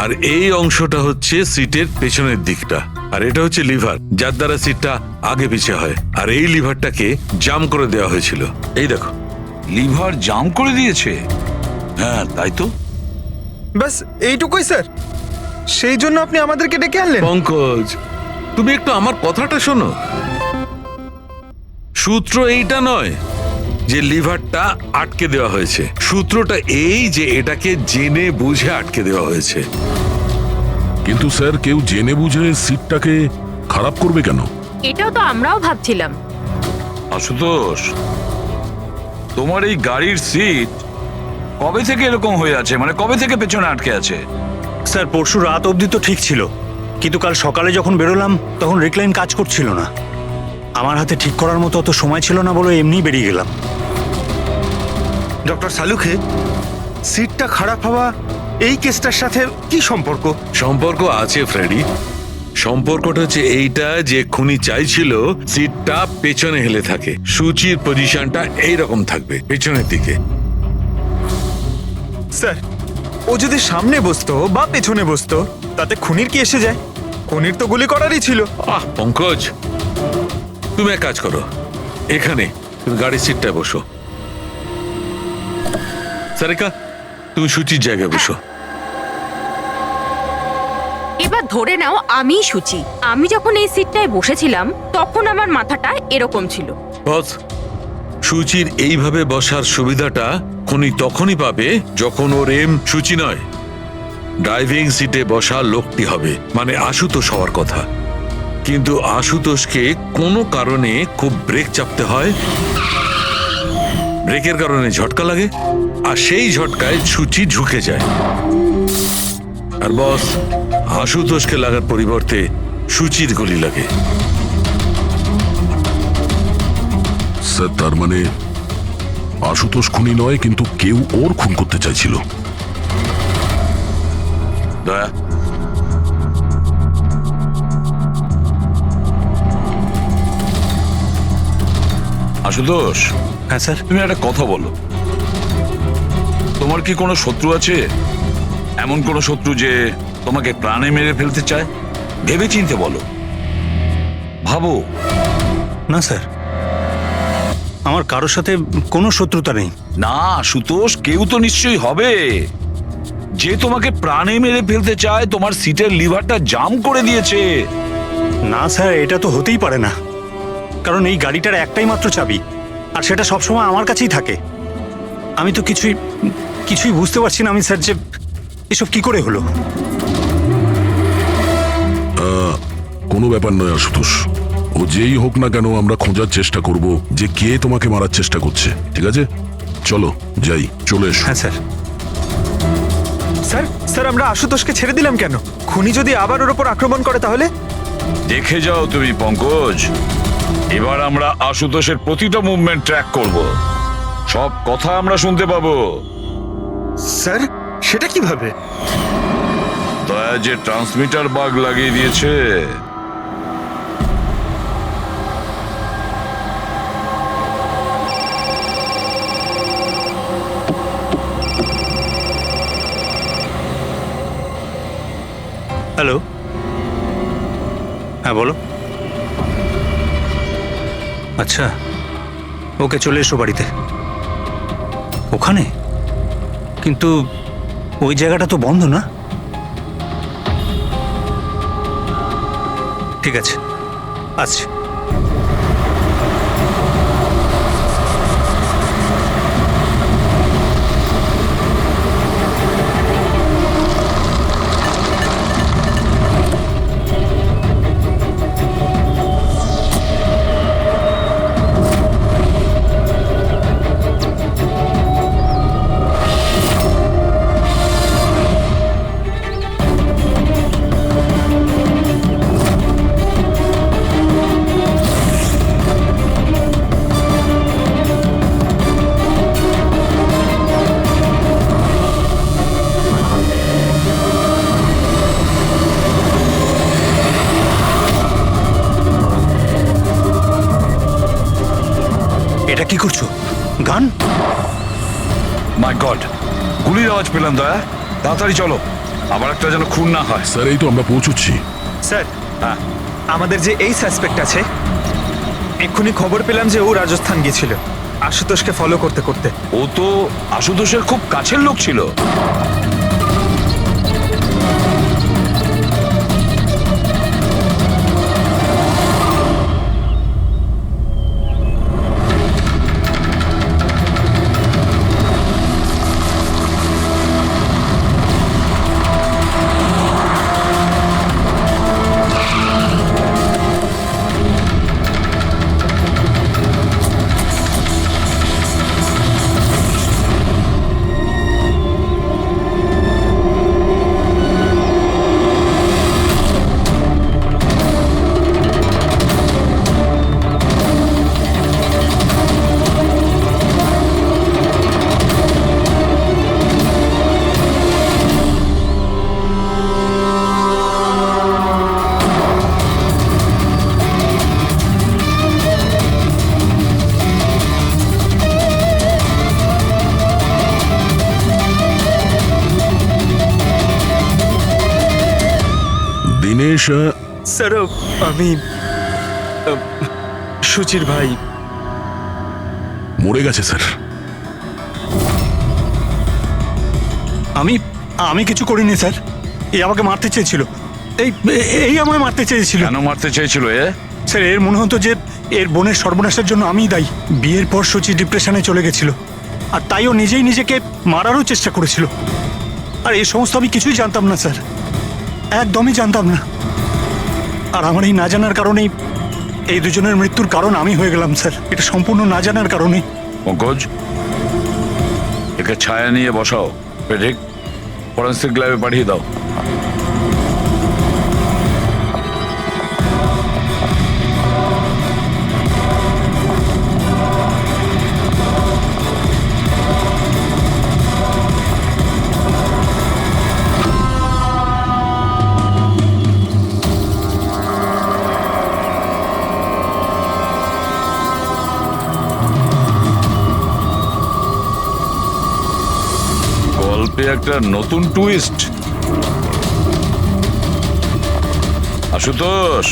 আর এই অংশটা হচ্ছে সিটের পেছনের দিকটা, আর এটা হচ্ছে লিভার, যার দ্বারা সিটটা আগে পিছে হয়। আর এই লিভারটাকে জাম করে দেওয়া হয়েছিল। এই দেখো। লিভার জাম করে দিয়েছে? হ্যাঁ, তাই তো। ব্যাস এইটুকুই স্যার, সেই জন্য আপনি আমাদেরকে ডেকে আনলেন? পঙ্কজ, তুমি একটু আমার কথাটা শোনো। সূত্র এইটা নয় যে লিভারটা আটকে দেওয়া হয়েছে, সূত্রটা এই যে এটাকে জেনে বুঝে আটকে দেওয়া হয়েছে। কিন্তু স্যার, কেউ জেনে বুঝে সিটটাকে খারাপ করবে কেন? এটাও তো আমরাও ভাবছিলাম। আশুতোষ, তোমার এই গাড়ির সিট কবে থেকে এরকম হয়ে আছে? মানে কবে থেকে পেছনে আটকে আছে? স্যার, পরশু রাত অবধি তো ঠিক ছিল, কিন্তু কাল সকালে যখন বেরোলাম তখন রিক্লাইন কাজ করছিল না। আমার হাতে ঠিক করার মতো অত সময় ছিল না বলে এমনিই বেরিয়ে গেলাম। ডক্টর সালুখে, সিটটা খারাপ হওয়া এই কেসটার সাথে কি সম্পর্ক? সম্পর্ক আছে ফ্রেডি। সম্পর্কটা হচ্ছে এইটা যে খুনি চাইছিল সিটটা পেছনে হেলে থাকে, সুচির পজিশনটা এইরকম থাকবে পেছনের দিকে। স্যার, ও যদি সামনে বসতো বা পেছনে বসতো তাতে খুনির কি এসে যায়? খুনির তো গুলি করারই ছিল। পঙ্কজ, তুমি এক কাজ করো, এখানে তুমি গাড়ির সিটটায় বসো। সারিকা, তুমি সুচির জায়গায় বসো। এবার ধরে নাও আমি সুচি। আমি যখন এই সিটটায় বসেছিলাম তখন আমার মাথাটা এরকম ছিল। বস, সুচির এইভাবে বসার সুবিধাটা খুনি তখনই পাবে যখন ওর এম সুচি নয়, ড্রাইভিং সিটে বসা লোকটি হবে, মানে আশুতোষ হওয়ার কথা। কিন্তু আশুতোষকে কোনো কারণে খুব ব্রেক চাপতে হয়, ব্রেকের কারণে ঝটকা লাগে, আর সেই ঝটকায় সুচি ঝুঁকে যায়। আর বস, আশুতোষকে লাগার পরিবর্তে সুচির গুলি লাগে। স্যার, তার মানে আশুতোষ খুনি নয়, কিন্তু কেউ ওর খুন করতে চাইছিল। দয়া, আশুতোষ, হ্যাঁ স্যার। তুমি একটা কথা বলো, তোমার কি কোনো শত্রু আছে? এমন কোনো শত্রু যে তোমাকে প্রাণে মেরে ফেলতে চায়? ভেবে চিনতে বলো, ভাবো। না স্যার, আমার কারোর সাথে কোনো শত্রুতা নেই। না আশুতোষ, কেউ তো নিশ্চয়ই হবে যে তোমাকে প্রাণে মেরে ফেলতে চায়, তোমার সিটের লিভারটা জাম করে দিয়েছে। না স্যার, এটা তো হতেই পারে না, কারণ এই গাড়িটার একটাই মাত্র চাবি, আর সেটা সবসময় আমার কাছেই থাকে। আমি তো কিছুই বুঝতে পারছি না আমি স্যার, যে এসব কি করে হলো। কোনো ব্যাপার নয় আশুতোষ, ও যেই হোক না কেন আমরা খোঁজার চেষ্টা করব যে কে তোমাকে মারার চেষ্টা করছে। ঠিক আছে, চলো যাই, চলে এসো। হ্যাঁ স্যার। স্যার, স্যার, আমরা আশুতোষকে ছেড়ে দিলাম কেন? খুনি যদি আবার ওর ওপর আক্রমণ করে তাহলে? দেখে যাও তুমি পঙ্কজ, এবার আমরা আশুতোষের প্রতিটা মুভমেন্ট ট্র্যাক করব, সব কথা আমরা শুনতে পাবো। স্যার, সেটা কিভাবে? দয়া যে ট্রান্সমিটার বাগ লাগিয়ে দিয়েছে। হ্যালো, হ্যাঁ বলো। আচ্ছা, ওকে, চলে এসো বাড়িতে। ওখানে? কিন্তু ওই জায়গাটা তো বন্ধ না। ঠিক আছে, আসছি। এটা কি করছো? গান? মাই গড, গুলির আওয়াজ পেলাম। দয়া, তাড়াতাড়ি চলো, আবার একটা যেন খুন না হয়। স্যার, এই তো আমরা পৌঁছচ্ছি। স্যার, আমাদের যে এই সাসপেক্ট আছে, এক্ষুনি খবর পেলাম যে ও রাজস্থান গিয়েছিল আশুতোষকে ফলো করতে করতে। ও তো আশুতোষের খুব কাছের লোক ছিল। দীনেশ স্যার আমি সুচির ভাই। মরে গেছে স্যার। আমি আমি কিছু করিনি স্যার। এ আমাকে মারতে চেয়েছিল। এই এই আমায় মারতে চেয়েছিল। কেন মারতে চেয়েছিল এ? স্যার এর মনে হতো যে এর বোনের সর্বনাশের জন্য আমিই দায়ী। বিয়ের পর সুচি ডিপ্রেশনে চলে গেছিল, আর তাই ও নিজেই নিজেকে মারারও চেষ্টা করেছিল। আর এই সমস্ত আমি কিছুই জানতাম না স্যার, একদমই জানতাম না। আর আমার এই না জানার কারণেই এই দুজনের মৃত্যুর কারণ আমি হয়ে গেলাম স্যার। এটা সম্পূর্ণ না জানার কারণে। পঙ্কজ, একে ছায়া নিয়ে বসাও, ঠিক ফরেন্সিক ল্যাবে পাঠিয়ে দাও। গল্পে একটা নতুন টুইস্ট। আশুতোষ,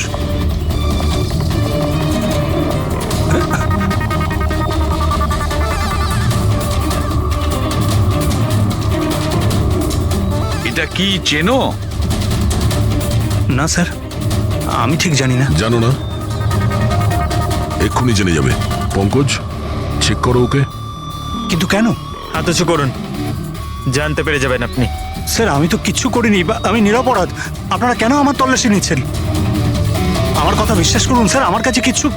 এটা কি চেনো? না স্যার, আমি ঠিক জানি না। জানো না? এক্ষুনি জেনে যাবে। পঙ্কজ, চেক করো ওকে। কিন্তু কেন? হাত উঁচু করুন, জানতে পেরে যাবেন আপনি। স্যার আমি তো কিচ্ছু করিনি, আমি নিরপরাধ। আপনারা কেন আমার তল্লাশি নিচ্ছেন? আমার কথা বিশ্বাস করুন স্যার, আমার কাছে কিচ্ছু।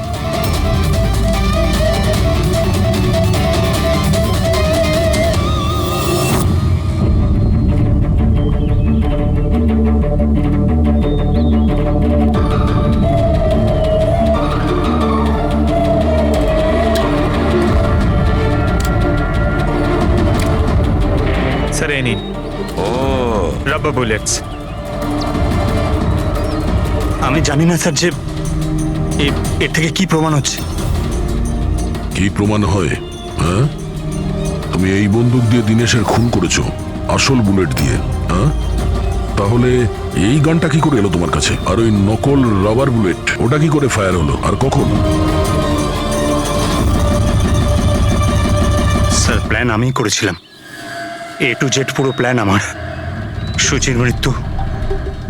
স্যার এই নিন ও রাবার বুলেটস। আমি জানি না স্যার যে এর থেকে কি প্রমাণ হচ্ছে। কি প্রমাণ হয়? হ্যাঁ, তুমি এই বন্দুক দিয়ে দীনেশের খুন করেছো, আসল বুলেট দিয়ে। হ্যাঁ, তাহলে এই গানটা কি করে এলো তোমার কাছে? আর ওই নকল রাবার বুলেট, ওটা কি করে ফায়ার হলো আর কখন? স্যার প্ল্যান আমিই করেছিলাম। A to Z পুরো প্ল্যান আমার। সুচির মৃত্যু,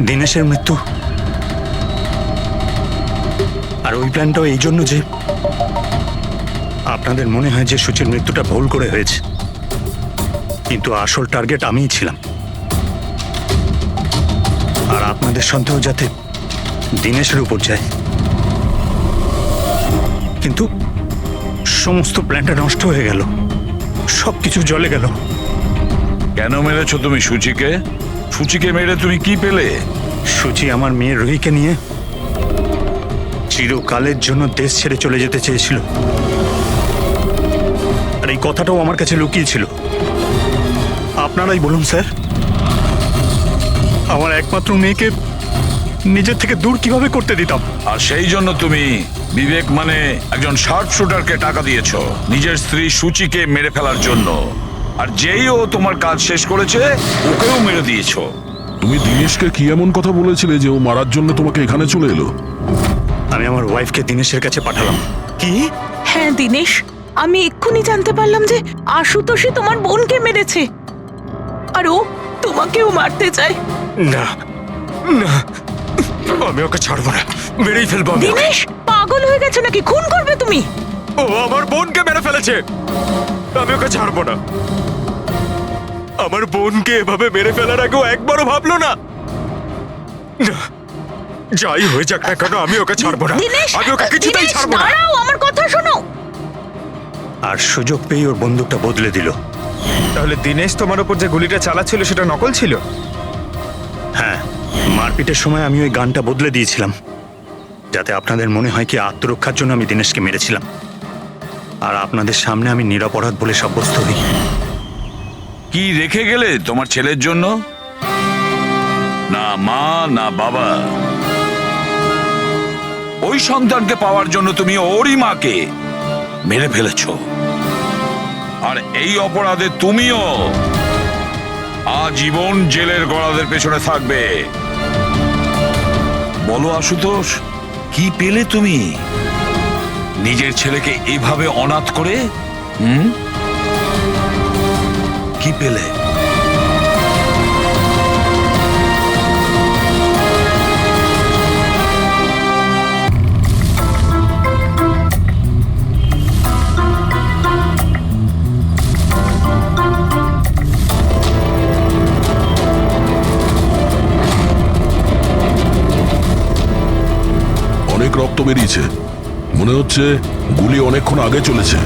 দীনেশের মৃত্যু, আর ওই প্ল্যানটাও এই জন্য যে আপনাদের মনে হয় যে সুচির মৃত্যুটা ভুল করে হয়েছে, কিন্তু আসল টার্গেট আমিই ছিলাম। আর আপনাদের সন্দেহ যাতে দীনেশের উপর যায়। কিন্তু সমস্ত প্ল্যানটা নষ্ট হয়ে গেল, সবকিছু জ্বলে গেল। কেন মেরেছো তুমি সুচিকে? সুচিকে মেরে তুমি কি পেলে? সুচি আমার মেয়ে রুহিকে নিয়ে চিরকালের জন্য দেশ ছেড়ে চলে যেতে চেয়েছিল, আর এই কথাটাও আমার কাছে লুকিয়েছিল। আপনারাই বলুন স্যার, আমার একমাত্র মেয়েকে নিজের থেকে দূর কিভাবে করতে দিতাম? আর সেই জন্য তুমি বিবেক মানে একজন শার্প শুটারকে টাকা দিয়েছো নিজের স্ত্রী সুচিকে মেরে ফেলার জন্য, আর যেই ও তোমার কাজ শেষ করেছে ওকেও মেরে দিয়েছো। তুমি দীনেশকে কি এমন কথা বলেছিলে যে ও মারার জন্য তোমাকে এখানে চলে এলো? আমি আমার ওয়াইফকে দীনেশের কাছে পাঠালাম। কি? হ্যাঁ দীনেশ, আমি এক্ষুনি জানতে পারলাম যে আশুতোষই তোমার বোনকে মেরেছে, আর ও তোমাকেও মারতে চায়। না না, আমি ওকে ছাড়বো না, মেরেই ফেলবো আমি ওকে। দীনেশ, পাগল হয়ে গেছো নাকি? খুন করবে তুমি? ও আমার বোনকে মেরে ফেলেছে, আমি ওকে ছাড়বো না। আমার বোনকে এভাবে মেরে ফেলার আগেও একবারও ভাবলো না। না, যাই হয়ে যাক না কেন আমি ওকে ছাড়বো না, দীনেশ, আমি ওকে কিছুতেই দীনেশ, ছাড়বো না। দাঁড়াও, আমার কথা শোনো। আর সুযোগ পেয়ে ওর বন্দুকটা বদলে দিল। তাহলে দীনেশ তোমার উপর যে গুলিটা চালাচ্ছিল সেটা নকল ছিল? হ্যাঁ, মারপিটের সময় আমি ওই গানটা বদলে দিয়েছিলাম, যাতে আপনাদের মনে হয় কি আত্মরক্ষার জন্য আমি দীনেশকে মেরেছিলাম, আর আপনাদের সামনে আমি নিরপরাধ বলে সাব্যস্ত হই। কি রেখে গেলে তোমার ছেলের জন্য? না মা না বাবা। ওই সন্তানকে পাওয়ার জন্য তুমি ওরই মাকে মেরে ফেলেছো, আর এই অপরাধে তুমিও আজীবন জেলের গড়াদের পেছনে থাকবে। বলো আশুতোষ, কি পেলে তুমি নিজের ছেলেকে এভাবে অনাথ করে? কি পেলে? অনেক রক্ত বেরিয়েছে, মনে হচ্ছে গুলি অনেকক্ষণ আগে চলেছে।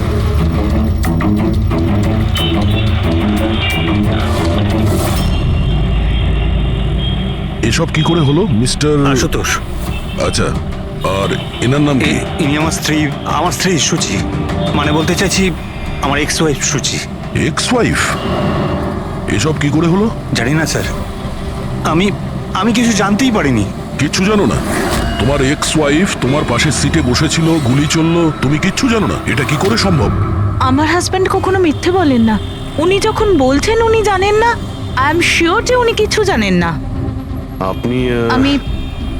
এসব কি করে হলো মিস্টার আশুতোষ, আচ্ছা, আর এনার নাম কি? ইনি আমার স্ত্রী সুচি। মানে বলতে চাইছি আমার ex wife Suchi. Ex wife? এসব কি করে হলো? জানি না স্যার, আমি কিছু জানতেই পারিনি। কিচ্ছু জানো না? তোমার এক্স ওয়াইফ তোমার পাশের সিটে বসেছিল, গুলি চললো, তুমি কিচ্ছু জানো না? এটা কি করে সম্ভব? আমার হাজবেন্ড কখনো মিথ্যে বলেন না। উনি যখন বলছেন উনি জানেন না, আই এম শিওর যে উনি কিছু জানেন না। আপনি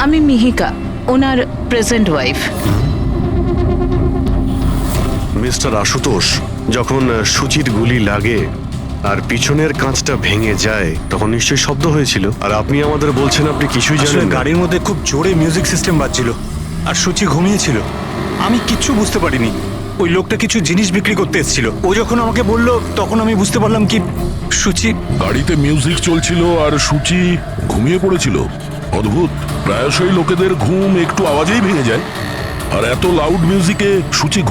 আমি মিহিকা, ওনার প্রেজেন্ট ওয়াইফ। মিস্টার আশুতোষ, যখন সুচির গুলি লাগে আর পিছনের কাঁচটা ভেঙে যায় তখন নিশ্চয়ই শব্দ হয়েছিল, আর আপনি আমাদের বলছেন আপনি কিছুই আসলে জানেন না। গাড়ির মধ্যে খুব জোরে মিউজিক সিস্টেম বাজছিল আর সুচি ঘুমিয়েছিল। আমি কিচ্ছু বুঝতে পারিনি। ওই লোকটা কিছু জিনিস বিক্রি করতে এসেছিল। ও যখন আমাকে বললো তখন আমি বুঝতে পারলাম কি সুচি। গাড়িতে মিউজিক চলছিল আর সূচি ঘুমিয়ে পড়েছিল। অদ্ভুত, প্রায়শই লোকেদের ঘুম একটু আওয়াজেই ভেঙে যায়, আর এত লাউড মিউজিকে সূচি